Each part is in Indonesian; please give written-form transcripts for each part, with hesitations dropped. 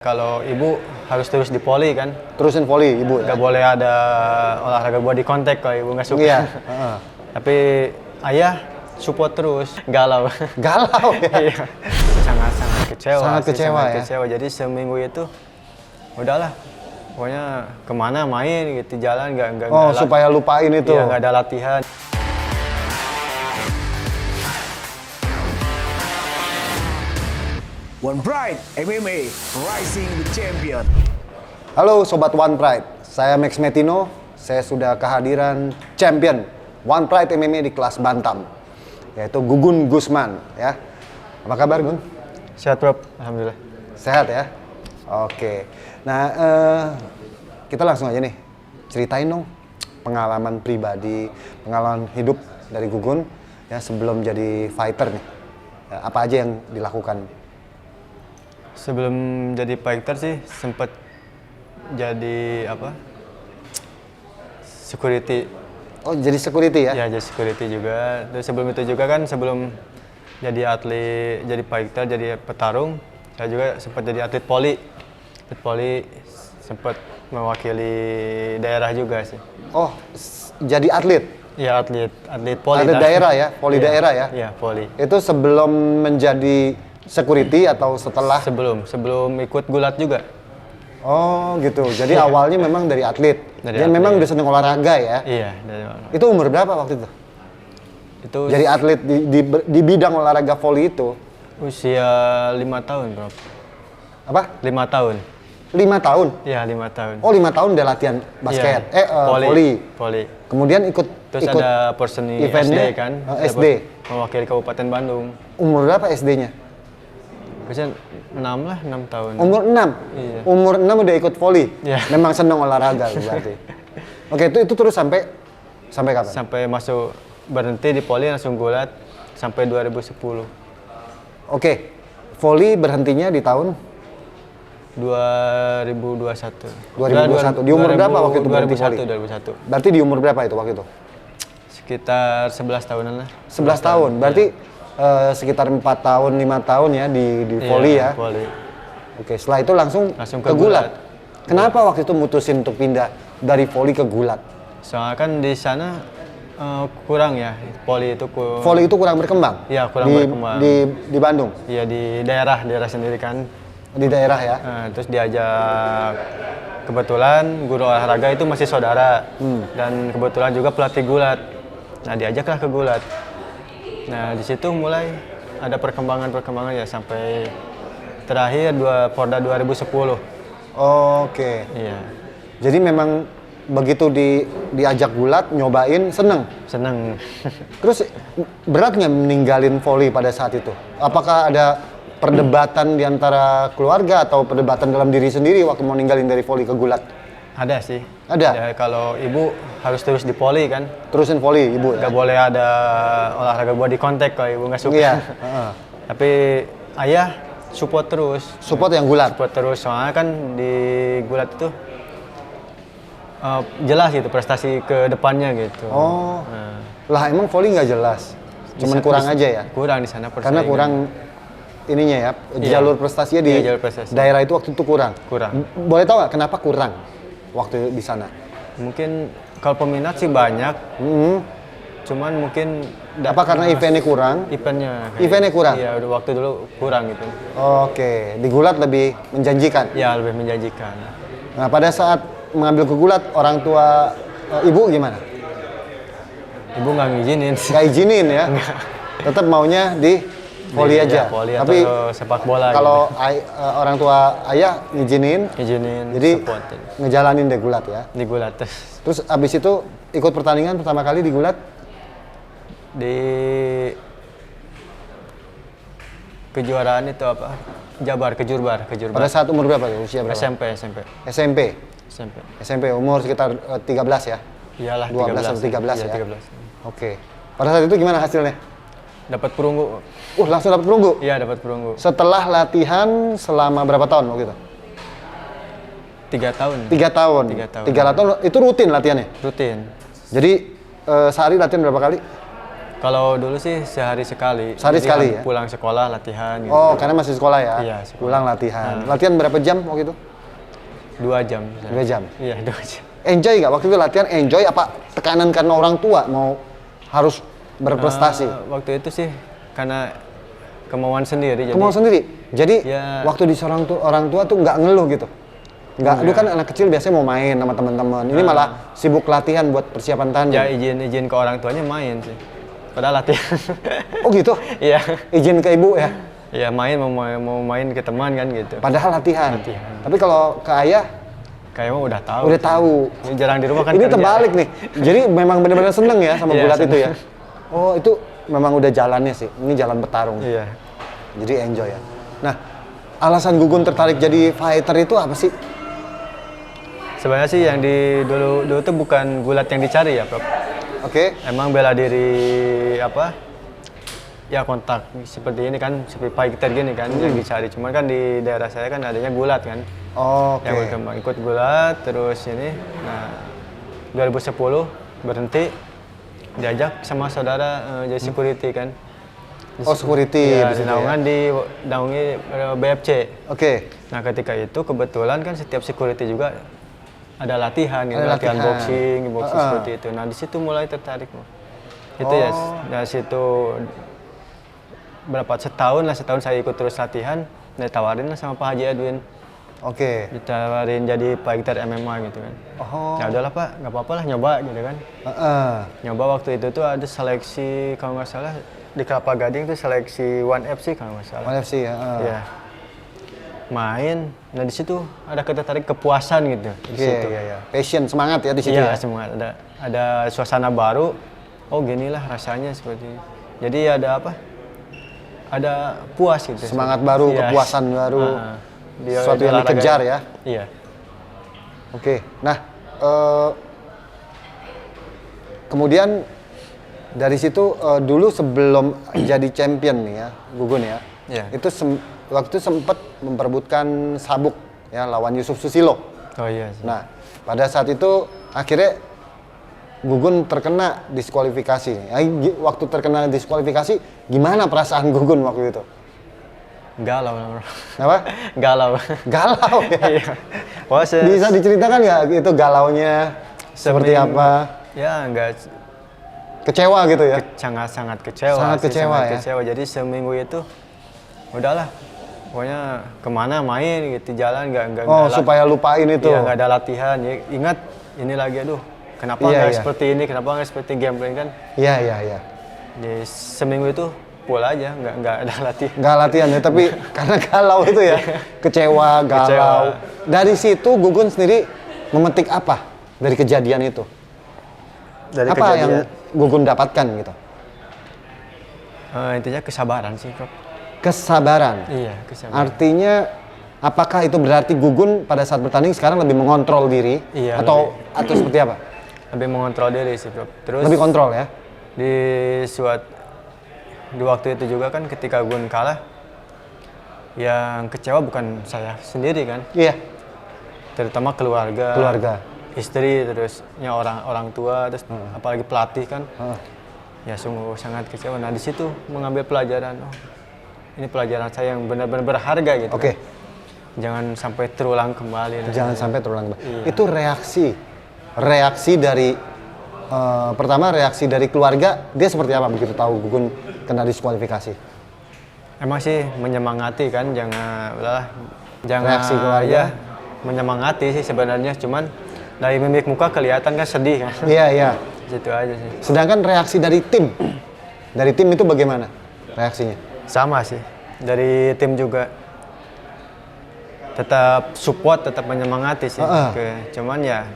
Kalau ibu harus terus di voli kan, Terusin voli ibu ya? nggak boleh ada olahraga body contact kalau ibu nggak suka. Iya. Tapi ayah support terus, galau. Galau ya? Iya. Sangat-sangat kecewa. Sangat sih, kecewa sangat ya? kecewa. Jadi seminggu itu udahlah, pokoknya kemana main gitu, jalan nggak. Oh, supaya lupain itu? Iya, nggak ada latihan. One Pride MMA Rising the Champion. Halo Sobat One Pride, saya Max Metino. Saya sudah kehadiran champion One Pride MMA di kelas bantam, yaitu Gugun Gusman ya. Apa kabar Gun? Sehat Prof, alhamdulillah. Sehat ya? Oke. Nah, kita langsung aja nih. Ceritain dong pengalaman pribadi, pengalaman hidup dari Gugun ya sebelum jadi fighter nih. Ya, apa aja yang dilakukan? Sebelum jadi fighter sih sempat jadi apa? Security. Oh, jadi security ya? Ya, jadi security juga. Terus sebelum itu juga kan sebelum jadi atlet, jadi fighter, jadi petarung, saya juga sempat jadi atlet poli. Atlet poli sempat mewakili daerah juga sih. Oh, jadi atlet? Ya, atlet poli. Atlet daerah ya? Poli Iya, daerah ya? Iya, poli. Itu sebelum menjadi security atau setelah? Sebelum ikut gulat juga. Oh gitu, jadi awalnya memang dari atlet. Dari Dia atlet. memang udah seneng olahraga ya? Iya, dari mana? Itu umur berapa waktu itu? Itu Jadi atlet di bidang olahraga voli itu? usia 5 tahun, Bro. Apa? 5 tahun. 5 tahun? Iya, 5 tahun. Oh 5 tahun udah latihan basket? Iya, Voli. Voli. Kemudian ikut Terus ada person SD eventnya? kan? SD? Mewakili Kabupaten Bandung. Umur berapa SD-nya? Biasanya 6 lah, 6 tahun. Umur 6? Iya. Umur 6 udah ikut voli? Iya. Memang seneng olahraga berarti? Oke, itu terus sampai kapan? Sampai masuk berhenti di poli langsung gulat sampai 2010. Oke, voli berhentinya di tahun? 2021. 2021. Di umur berapa waktu itu berhenti voli? 2001. Berarti di umur berapa itu waktu itu? Sekitar 11 tahunan lah. 11 tahun. Berarti sekitar 4 tahun, 5 tahun ya di voli ya. Voli. Oke, setelah itu langsung Langsung ke ke gulat. gulat. Kenapa waktu itu mutusin untuk pindah dari voli ke gulat? Soalnya kan di sana kurang ya, poli itu Voli itu kurang berkembang? Iya, kurang berkembang. Di Bandung? Iya, di daerah sendiri kan. Di daerah ya? Terus diajak, kebetulan guru olahraga itu masih saudara. Dan kebetulan juga pelatih gulat. Nah, diajaklah ke gulat. Nah, di situ mulai ada perkembangan ya sampai terakhir Porda 2010. Oke. Iya. Jadi memang begitu diajak gulat, nyobain, seneng? Seneng. Terus berat nggak meninggalin voli pada saat itu? Apakah ada perdebatan di antara keluarga atau perdebatan dalam diri sendiri waktu mau ninggalin dari voli ke gulat? Ada sih. Ada? Ya, kalau ibu harus terus di poli kan. Terusin voli ibu ya? Nggak boleh ada olahraga body contact kalau ibu nggak suka. Iya. Tapi ayah support terus. Support yang gulat? Support terus, soalnya kan di gulat itu jelas gitu prestasi ke depannya gitu. Oh, Nah, lah emang voli nggak jelas? Cuman kurang aja ya? Kurang di sana Karena persaingan. kurang ininya ya, Iya. jalur prestasinya di Iya, jalur prestasi. daerah itu waktu itu kurang? Kurang. Boleh tahu nggak kenapa kurang waktu di sana? Mungkin kalau peminat sih banyak, cuman mungkin Apa karena eventnya kurang? eventnya Eventnya kurang? Iya, udah waktu dulu kurang gitu. Oke, di gulat lebih menjanjikan? Ya, lebih menjanjikan. Nah, pada saat mengambil ke gulat, orang tua ibu gimana? Ibu nggak ngizinin. Nggak izinin ya? Tetap maunya di voli Iya, aja? voli Tapi atau sepak bola kalau orang tua ayah ngizinin, gitu. Izinin, jadi supportin. ngejalanin deh gulat ya? Di gulat. Terus abis itu ikut pertandingan pertama kali di gulat? Di kejuaraan itu apa? Jabar, kejurbar. Pada saat umur berapa tuh? Usia berapa? SMP. SMP umur sekitar 13 ya? Iyalah, 12 atau 13 Iya, ya? 13. Oke. Pada saat itu gimana hasilnya? Dapat perunggu. Langsung dapat perunggu? Iya, dapat perunggu. Setelah latihan selama berapa tahun waktu itu? 3 tahun. 3 tahun? 3 tahun. 3 tahun, itu rutin latihannya? Rutin. Jadi sehari latihan berapa kali? Kalau dulu sih sehari sekali. Sehari Jadi sekali ya? pulang sekolah latihan gitu. Oh, karena masih sekolah ya? Iya, sekolah. Pulang latihan. Latihan berapa jam waktu itu? 2 jam. 2 jam. Iya, 2 jam. Enjoy nggak waktu itu latihan? Enjoy apa tekanan karena orang tua mau harus berprestasi? Waktu itu sih karena kemauan sendiri. Kamu mau sendiri? Jadi Ya. waktu di seorang orang tua tuh nggak ngeluh gitu? Nggak, lu kan anak kecil biasanya mau main sama teman-teman. Ini malah sibuk latihan buat persiapan tanding. Ya izin ke orang tuanya main sih. Padahal latihan. Oh gitu? Iya. Izin ke ibu ya? Ya main mau main ke teman kan gitu. Padahal latihan. Latihan. Tapi kalau ke ayah Kayaknya udah tahu. udah tahu. Ini jarang di rumah kan. Ini kerja. terbalik nih. Jadi memang benar-benar seneng ya sama Iya, gulat itu seneng. ya? Oh itu memang udah jalannya sih. Ini jalan bertarung. Iya. Jadi enjoy ya. Nah, alasan Gugun tertarik jadi fighter itu apa sih? Sebenarnya sih yang dulu tuh bukan gulat yang dicari ya, Prof. Oke. Emang bela diri apa? Ya kontak seperti ini kan, seperti fighter gini kan yang dicari. Cuman kan di daerah saya kan adanya gulat kan. Oke. Yang berkembang ikut gulat terus ini. Nah, 2010 berhenti diajak sama saudara jadi security kan. Oh, security Ya, di situ di ya? naungi BFC. Oke. Nah, ketika itu kebetulan kan setiap security juga ada latihan, gitu, Ada latihan latihan. boxing Heeh. seperti itu. Nah, di situ mulai tertarik. Itu ya, dari situ setahun saya ikut terus latihan, ditawarin lah sama Pak Haji Edwin. Oke. Ditawarin jadi fighter MMA gitu kan. Oh. Ya udahlah Pak, nggak apa-apa lah nyoba gitu kan. Heeh. Nyoba waktu itu tuh ada seleksi kalau nggak salah di Kelapa Gading tuh seleksi One FC kalau nggak salah. Mana sih? Heeh. Iya. Main, nah di situ ada ketertarik kepuasan gitu. Di Oke, situ. iya, iya. Passion, semangat ya di situ Iya, ya. semua ada suasana baru. Oh, ginilah rasanya seperti ini. Jadi ada apa? Ada puas gitu. Semangat baru, Iya. kepuasan baru. Sesuatu di yang olahraga. dikejar ya. Iya. Oke. Nah, kemudian dari situ dulu sebelum jadi champion nih ya, Gugun ya. Iya. Itu waktu itu sempat memperebutkan sabuk ya lawan Yusuf Susilo. Oh iya. sih. Nah, pada saat itu akhirnya Gugun terkena diskualifikasi. Waktu terkena diskualifikasi, gimana perasaan Gugun waktu itu? Galau lah, bro. Apa? Galau. Galau ya? Iya. Wah, Bisa diceritakan nggak itu galaunya seperti apa? Ya, enggak Kecewa gitu ya? sangat kecewa. Sangat sih, kecewa sangat ya? kecewa. Jadi seminggu itu udahlah. Pokoknya kemana main gitu jalan nggak Oh, nggak supaya lupain itu. Iya, nggak ada latihan. Ya, ingat ini lagi aduh. Kenapa Iya, nggak iya. seperti ini? Kenapa nggak seperti gambling kan? Iya, iya, iya. Di seminggu itu full aja, nggak ada latihan. Nggak latihan ya, tapi karena galau itu ya. Kecewa, galau. Kecewa. Dari situ Gugun sendiri memetik apa dari kejadian itu? Dari Apa yang Gugun dapatkan gitu? intinya kesabaran sih, Prof. Kesabaran. Iya, kesabaran. Artinya apakah itu berarti Gugun pada saat bertanding sekarang lebih mengontrol diri Iya, atau seperti apa? Lebih mengontrol diri sih, Prof. Terus Lebih kontrol ya? di waktu itu juga kan ketika Gun kalah, yang kecewa bukan saya sendiri kan, Iya, terutama keluarga, istri, terusnya orang tua, terus apalagi pelatih kan, ya sungguh sangat kecewa. Nah di situ mengambil pelajaran, oh ini pelajaran saya yang benar-benar berharga gitu. Oke. Kan. Jangan sampai terulang kembali. Jangan sampai terulang kembali. Iya. Itu reaksi dari pertama reaksi dari keluarga, dia seperti apa begitu tahu Gugun kena diskualifikasi? Emang sih menyemangati kan, jangan Reaksi keluarga? ya, menyemangati sih sebenarnya, cuman dari mimik muka kelihatan kan sedih kan. Iya, iya. Gitu aja sih. Sedangkan reaksi dari tim itu bagaimana reaksinya? Sama sih, dari tim juga tetap support, tetap menyemangati sih. Cuman ya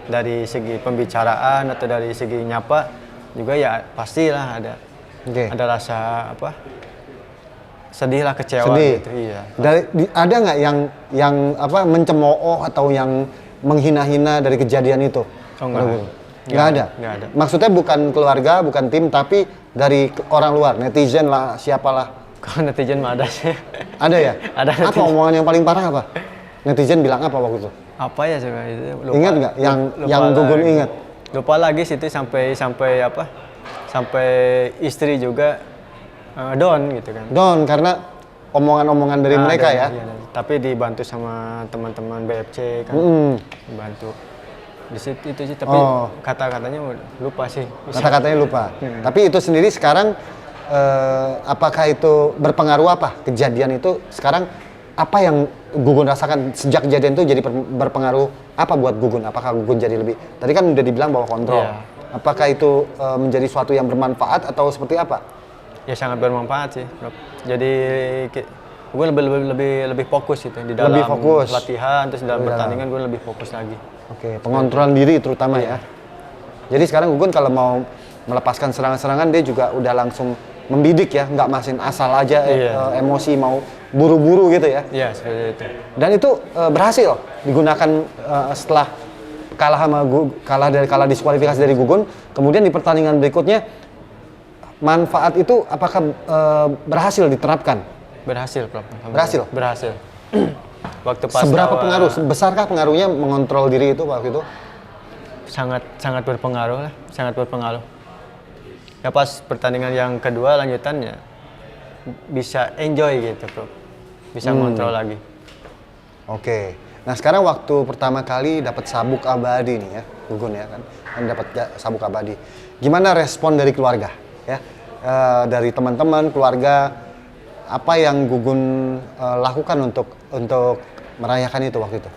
dari segi pembicaraan atau dari segi nyapa juga ya pastilah ada rasa apa, sedih lah, kecewa gitu. Iya. Ada nggak yang apa mencemooh atau yang menghina-hina dari kejadian itu? Oh, enggak. Nggak ada. Nggak ada. Maksudnya bukan keluarga, bukan tim, tapi dari orang luar, netizen lah, siapalah. Kalau netizen mah ada sih. Ada ya? Ada Apa netizen. omongan yang paling parah apa? Netizen bilang apa waktu itu? Apa ya sebenarnya itu? Lupa. Ingat nggak? Yang Lupa Gugun lagi. ingat? Lupa lagi sih itu sampai apa? sampai istri juga down gitu kan. Down karena omongan-omongan dari mereka ya. Iya, tapi dibantu sama teman-teman BFC kan, dibantu. Di situ itu sih, tapi kata-katanya lupa sih. Kata-katanya lupa. Tapi itu sendiri sekarang apakah itu berpengaruh apa kejadian itu sekarang apa yang Gugun rasakan sejak kejadian itu jadi berpengaruh apa buat Gugun? Apakah Gugun jadi lebih tadi kan udah dibilang bahwa kontrol. Iya. Apakah itu menjadi suatu yang bermanfaat atau seperti apa? Ya sangat bermanfaat sih, Bro. Jadi gue lebih fokus gitu di dalam Lebih fokus. latihan, terus dalam pertandingan gue lebih fokus lagi. Oke, pengontrolan diri terutama ya. Jadi sekarang Gugun kalau mau melepaskan serangan-serangan dia juga udah langsung membidik ya, nggak masin asal aja emosi mau buru-buru gitu ya. Iya, seperti itu. Dan itu berhasil digunakan setelah kalah diskualifikasi dari Gugun, kemudian di pertandingan berikutnya manfaat itu apakah berhasil diterapkan? Berhasil, Prof. Berhasil? Berhasil. Waktu pas Seberapa pengaruh? Besarkah pengaruhnya mengontrol diri itu waktu itu? Sangat berpengaruh lah, sangat berpengaruh. Ya pas pertandingan yang kedua lanjutannya bisa enjoy gitu, Bro. Bisa ngontrol lagi. Oke. Nah, sekarang waktu pertama kali dapat sabuk abadi nih ya, Gugun ya kan dapat sabuk abadi. Gimana respon dari keluarga ya? Dari teman-teman, keluarga, apa yang Gugun lakukan untuk merayakan itu waktu itu?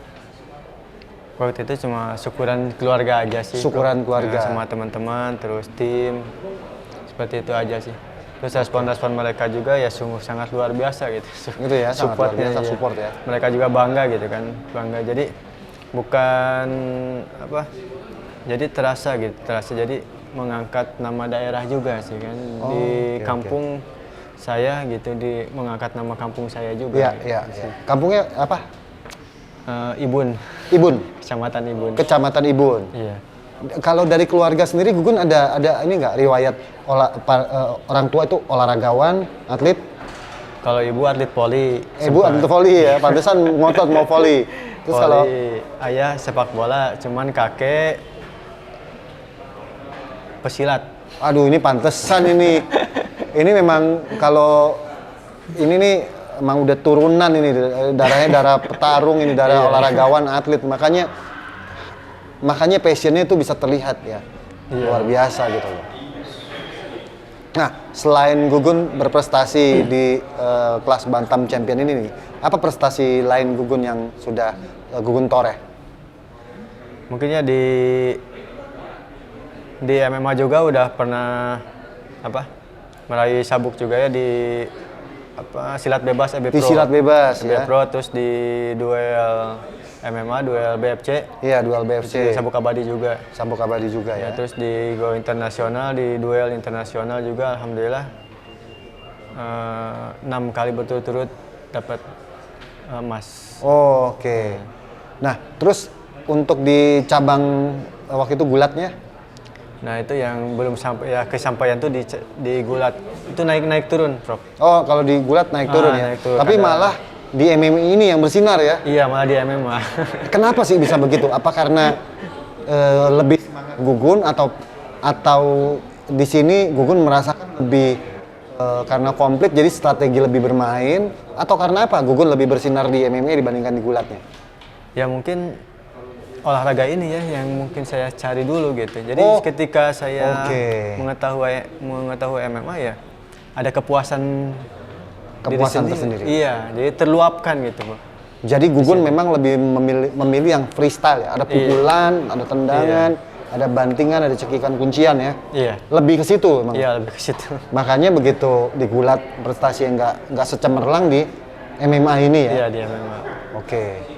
Waktu itu cuma syukuran keluarga aja sih. Syukuran Bro. keluarga. Sama teman-teman, terus tim. Seperti itu aja sih. Terus respon mereka juga ya sungguh sangat luar biasa gitu. Gitu ya, sangat luar biasa iya. support ya. Mereka juga bangga gitu kan, bangga. Jadi bukan apa? Jadi terasa gitu, jadi mengangkat nama daerah juga sih kan di kampung saya gitu, mengangkat nama kampung saya juga. Iya, gitu. iya, iya. Kampungnya apa? Ibun. Ibun. Kecamatan Ibun. Kecamatan Ibun. Iya. Kalau dari keluarga sendiri Gugun ada ini nggak riwayat orang tua itu olahragawan, atlet? Kalau ibu atlet voli. Ibu atlet voli ya, pantesan ngotot mau voli. Terus kalau ayah sepak bola, cuman kakek pesilat. aduh ini pantesan ini. Ini memang kalau ini nih emang udah turunan ini darahnya darah petarung ini, darah olahragawan, atlet. Makanya passionnya itu bisa terlihat ya. Luar biasa gitu loh. Nah, selain Gugun berprestasi di kelas Bantam Champion ini nih, apa prestasi lain Gugun yang sudah Gugun toreh? Mungkinnya di MMA juga udah pernah meraih sabuk juga ya di silat bebas EB Pro. Di silat bebas EB ya. Pro, terus di duel MMA, duel BFC. Iya, duel BFC. Sabuk abadi juga. Sabuk abadi juga ya. Terus di go internasional, di duel internasional juga alhamdulillah 6 kali berturut-turut dapat emas. Oh, oke. Nah, terus untuk di cabang waktu itu gulatnya? Nah, itu yang belum sampai ya, kesampaian tuh di gulat. Itu naik turun, Prof. Oh, kalau di gulat naik turun ya. Naik turun, Tapi malah di MMA ini yang bersinar ya. Iya, malah di MMA. Kenapa sih bisa begitu? Apa karena lebih semangat Gugun atau di sini Gugun merasakan lebih karena komplit jadi strategi lebih bermain, atau karena apa Gugun lebih bersinar di MMA dibandingkan di gulatnya? Ya mungkin olahraga ini ya yang mungkin saya cari dulu gitu. Jadi ketika saya mengetahui MMA ya ada kepuasan tersendiri. Iya, jadi terluapkan gitu, Bro. Jadi Gugun memang lebih memilih yang freestyle ya. Ada pukulan, ada tendangan, ada bantingan, ada cekikan kuncian ya. Iya. Lebih ke situ memang. Iya, lebih ke situ. Makanya begitu di gulat prestasi yang nggak secemerlang di MMA ini ya. Iya, di MMA. Oke.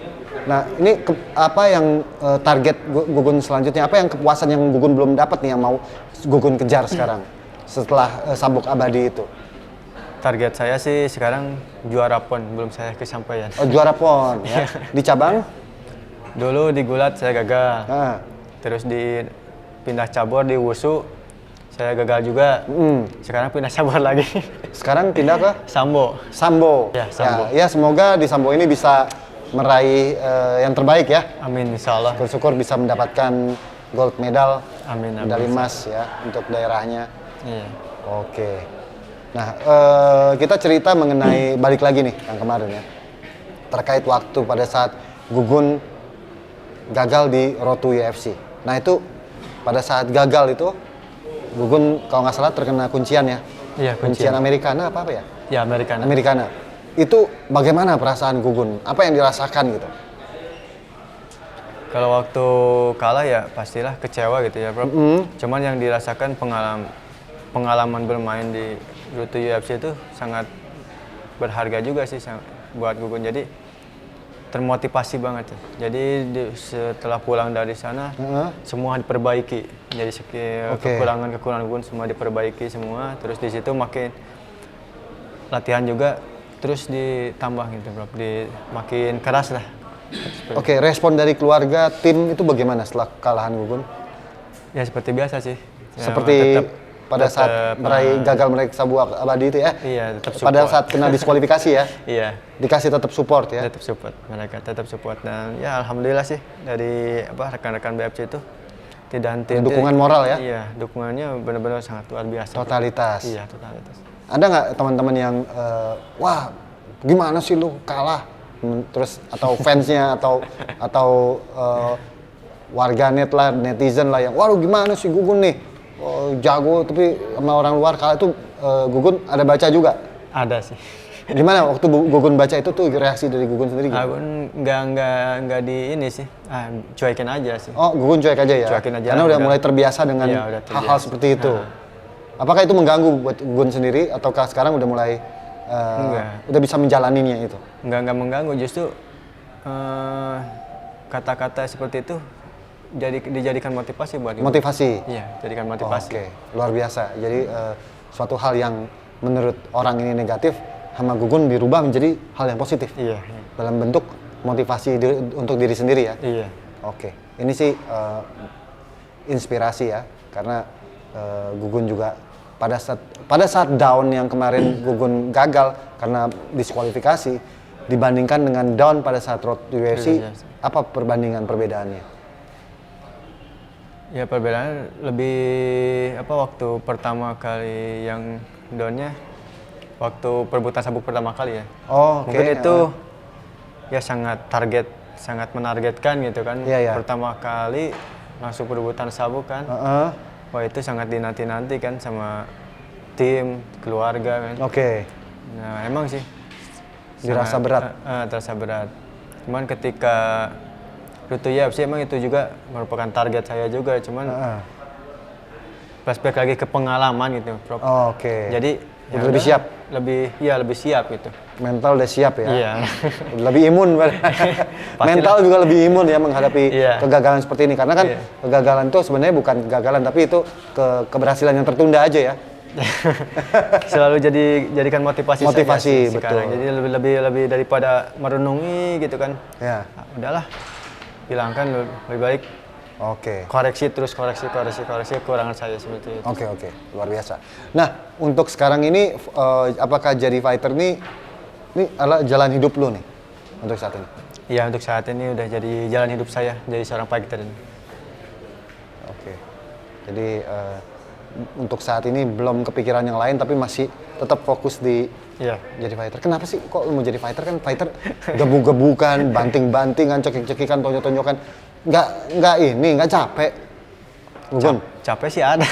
Nah, ini apa yang target Gugun selanjutnya? Apa yang kepuasan yang Gugun belum dapat nih yang mau Gugun kejar sekarang setelah sabuk abadi itu? Target saya sih sekarang juara PON, belum saya kesampaian. Oh, juara PON ya. Di cabang? Dulu di gulat saya gagal. Nah. Terus di pindah cabur di wusu saya gagal juga. Sekarang pindah cabur lagi. Sekarang pindah ke Sambo. Sambo. Ya, Sambo. Ya, semoga di Sambo ini bisa meraih yang terbaik ya. Amin, insya Allah. Syukur bisa mendapatkan gold medal, Amin, amin. medali emas ya untuk daerahnya. Iya. Oke. Nah, kita cerita mengenai balik lagi nih yang kemarin ya. Terkait waktu pada saat Gugun gagal di Road to UFC. Nah, itu pada saat gagal itu Gugun kalau nggak salah terkena kuncian ya. Iya, Kuncian Americana apa ya? Ya, Americana. Americana. Itu bagaimana perasaan Gugun? Apa yang dirasakan gitu? Kalau waktu kalah ya pastilah kecewa gitu ya, Bro. Cuman yang dirasakan pengalaman bermain di Road to UFC itu sangat berharga juga sih buat Gugun. Jadi termotivasi banget ya. Jadi setelah pulang dari sana semua diperbaiki. Jadi kekurangan Gugun semua diperbaiki semua. Terus di situ makin latihan juga terus ditambah gitu, Bro. Makin keras lah. Oke, respon dari keluarga, tim itu bagaimana setelah kekalahan Gugun? Ya seperti biasa sih. Ya, Seperti pada saat gagal meraih sabuk abadi itu ya? Iya, tetap support. Pada saat kena diskualifikasi ya? Iya. Dikasih tetap support ya? Tetap support, mereka tetap support. Dan ya alhamdulillah sih dari rekan-rekan BFC itu tidak henti. Dukungan moral ya? Iya, dukungannya benar-benar sangat luar biasa. Totalitas. Iya, totalitas. Ada nggak teman-teman yang wah gimana sih lu kalah? Terus atau fansnya atau warganet lah, netizen lah yang wah lu gimana sih Gugun nih jago tapi sama orang luar kalah itu Gugun ada baca juga? Ada sih. Gimana waktu Gugun baca itu tuh reaksi dari Gugun sendiri? Gugun nggak di ini sih, cuekin aja sih. Oh Gugun cuek aja ya? Cuekin aja. Karena udah mulai terbiasa dengan iya, hal-hal seperti itu. Apakah itu mengganggu buat Gugun sendiri ataukah sekarang udah mulai udah bisa menjalaninya itu? Nggak mengganggu, justru kata-kata seperti itu dijadikan motivasi buat Gugun. Motivasi? Iya, jadikan motivasi. Oke, luar biasa. Jadi suatu hal yang menurut orang ini negatif, sama Gugun dirubah menjadi hal yang positif. Iya. Dalam bentuk motivasi untuk diri sendiri ya? Iya. Oke, ini sih inspirasi ya, karena Gugun juga pada saat down yang kemarin Gugun gagal karena diskualifikasi dibandingkan dengan down pada saat Road to UFC, apa perbedaannya? Ya perbedaan lebih waktu pertama kali yang downnya waktu perebutan sabuk pertama kali ya. Oh, mungkin itu ya sangat menargetkan gitu kan. Iya. Pertama kali langsung perebutan sabuk kan. Wah itu sangat dinanti-nanti kan sama tim, keluarga kan. Oke. Nah emang sih. Dirasa berat? Terasa berat. Cuman ketika Road to UFC emang itu juga merupakan target saya juga. Cuman flashback lagi ke pengalaman gitu, Prof. Oh, oke. Jadi lebih siap? Lebih siap gitu. Mental udah siap ya? Iya. Lebih imun. Mental juga lebih imun ya menghadapi kegagalan seperti ini. Karena kan kegagalan itu sebenarnya bukan kegagalan, tapi itu keberhasilan yang tertunda aja ya. Selalu jadikan motivasi sih betul. Sekarang. Jadi lebih daripada merenungi gitu kan. Ya. Nah, udahlah. Hilangkan lebih baik. Oke. Koreksi kekurangan saya seperti itu. Oke. Luar biasa. Nah, untuk sekarang ini apakah jadi fighter ini adalah jalan hidup lu nih untuk saat ini? Iya, untuk saat ini udah jadi jalan hidup saya jadi seorang fighter ini. Oke. Jadi untuk saat ini belum kepikiran yang lain tapi masih tetap fokus di jadi fighter. Kenapa sih kok lu mau jadi fighter? Kan fighter gebuk-gebukan, banting-bantingan, cekik-cekikan, tonjok-tonjokan. Nggak capek. Gugun. Capek sih ada.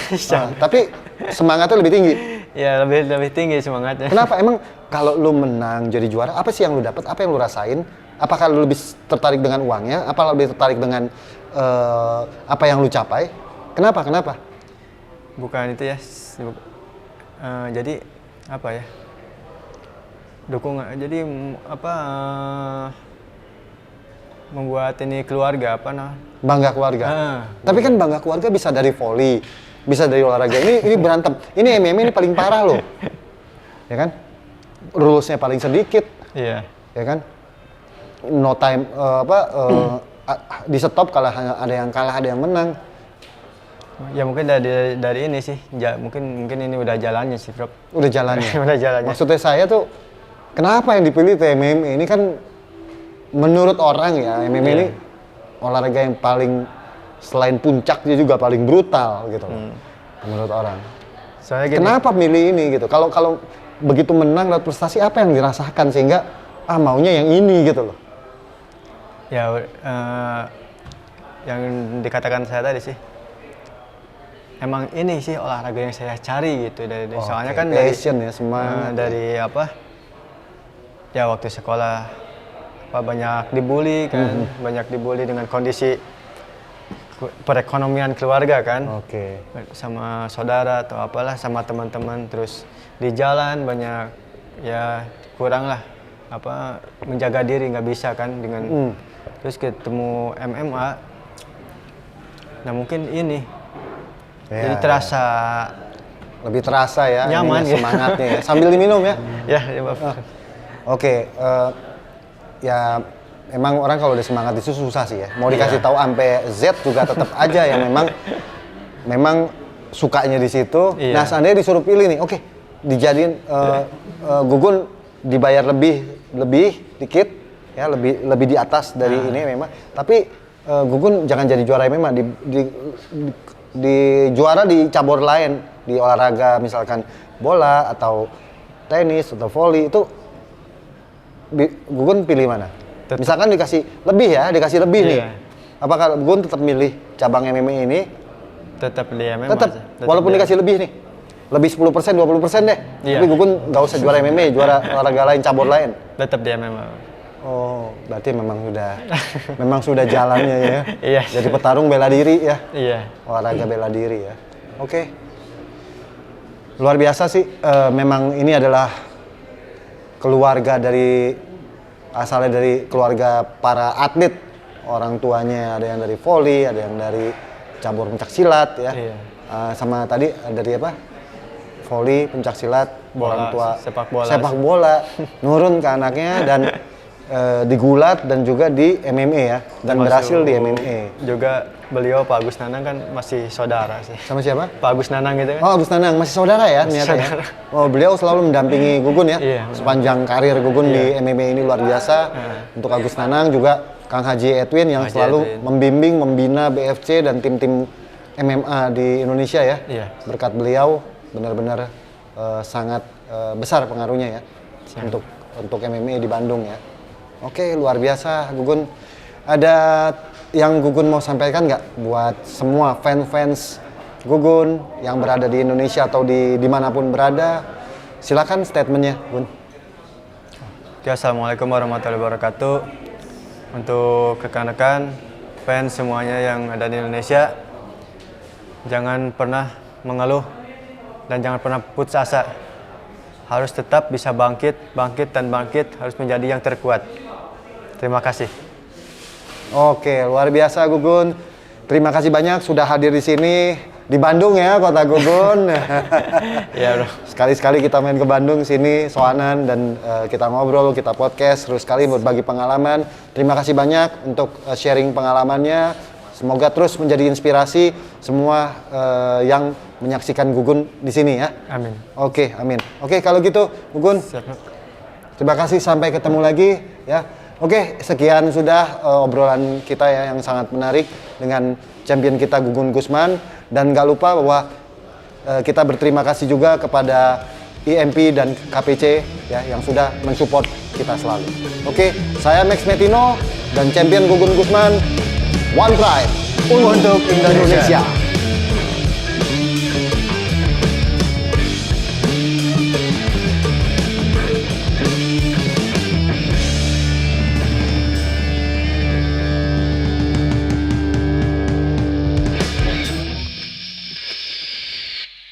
Tapi semangatnya lebih tinggi. Ya, lebih tinggi semangatnya. Kenapa? Emang kalau lu menang jadi juara, apa sih yang lu dapat? Apa yang lu rasain? Apakah lu lebih tertarik dengan uangnya? Apa lebih tertarik dengan apa yang lu capai? Kenapa? Bukan itu ya. Jadi apa ya? Dukungan. Jadi membuat ini keluarga bangga keluarga. Tapi kan bangga keluarga bisa dari volley, bisa dari olahraga. Ini berantem. Ini MMA ini paling parah loh. Ya kan? Rulesnya paling sedikit. Iya. Ya kan? No time di stop kalau ada yang kalah, ada yang menang. Ya mungkin dari ini sih. Mungkin ini udah jalannya sih, Bro. Udah jalannya. Udah jalannya. Maksudnya saya tuh kenapa yang dipilih MMA ini kan menurut orang ya MMA ini olahraga yang paling selain puncak dia juga paling brutal gitu loh, menurut orang. Soalnya gini, Kenapa milih ini gitu? Kalau begitu menang dapat prestasi, apa yang dirasakan sehingga maunya yang ini gitu loh? ya yang dikatakan saya tadi sih, emang ini sih olahraga yang saya cari gitu soalnya Oke, kan dari passion ya, semangat. dari apa? Ya waktu sekolah banyak dibully kan, banyak dibully dengan kondisi perekonomian keluarga kan, Oke. sama saudara atau apalah, sama teman-teman, terus di jalan banyak ya kurang lah apa menjaga diri, nggak bisa kan dengan terus ketemu MMA. Nah mungkin ini Ya, jadi terasa lebih terasa ya nyaman ininya, ya. semangatnya ya. Sambil diminum ya. ya Bapak. Oke, ya emang orang kalau udah semangat itu susah sih ya. Mau dikasih tahu sampai Z juga tetap aja ya, memang sukanya di situ. Iya. Nah, seandainya disuruh pilih nih, oke, dijadiin Gugun dibayar lebih dikit ya, lebih di atas dari ini memang. Tapi Gugun jangan jadi juara memang di juara di cabur lain, di olahraga misalkan bola atau tenis atau voli itu Gugun pilih mana? Misalkan dikasih lebih nih. Iya. Apakah Gugun tetap milih cabang MMA ini? Tetap di MMA. Tetap, walaupun dikasih lebih nih. Lebih 10%, 20% deh. Iya. Tapi Gugun nggak usah juara MMA, juara olahraga lain, cabur lain. Tetap di MMA. Oh, berarti memang sudah jalannya ya. Iya. Jadi petarung bela diri ya. Iya. Olahraga bela diri ya. Oke. Luar biasa sih. Memang ini adalah keluarga asalnya dari keluarga para atlet. Orang tuanya ada yang dari voli, ada yang dari cabur pencak silat ya. Iya. Sama tadi dari apa? Voli, pencak silat, Bola, orang tua sepak bola. nurun ke anaknya dan digulat dan juga di MMA ya, dan Termasuk berhasil di MMA. Juga beliau Pak Agus Nanang kan masih saudara sih. Sama siapa? Pak Agus Nanang gitu kan. Oh, Agus Nanang, masih saudara ya Masih ternyata saudara. ya. Oh, beliau selalu mendampingi Gugun ya. Iya. Sepanjang karir Gugun di MMA ini luar biasa. Untuk Agus Nanang juga Kang Haji Edwin yang Haji selalu Edwin. membimbing, membina BFC dan tim-tim MMA di Indonesia ya. Iya. Berkat beliau benar-benar sangat besar pengaruhnya ya untuk MMA di Bandung ya. Oke, luar biasa Gugun. Ada yang Gugun mau sampaikan nggak buat semua fans Gugun yang berada di Indonesia atau dimanapun berada? Silakan statementnya, Gun. Oke, assalamualaikum warahmatullahi wabarakatuh. Untuk rekan-rekan fans semuanya yang ada di Indonesia, jangan pernah mengeluh dan jangan pernah putus asa. Harus tetap bisa bangkit, harus menjadi yang terkuat. Terima kasih. Oke, luar biasa Gugun. Terima kasih banyak sudah hadir di sini di Bandung ya, kota Gugun. Ya, bro. Sekali-sekali kita main ke Bandung sini, soanan dan kita ngobrol, kita podcast, terus sekali berbagi pengalaman. Terima kasih banyak untuk sharing pengalamannya. Semoga terus menjadi inspirasi semua yang menyaksikan Gugun di sini ya. Amin. Oke, amin. Oke, kalau gitu Gugun, Siap. terima kasih, sampai ketemu lagi ya. Oke, sekian sudah obrolan kita ya yang sangat menarik dengan champion kita Gugun Gusman. Dan gak lupa bahwa kita berterima kasih juga kepada IMP dan KPC ya yang sudah mensupport kita selalu. Oke, saya Max Metino dan champion Gugun Gusman. One Pride untuk Indonesia.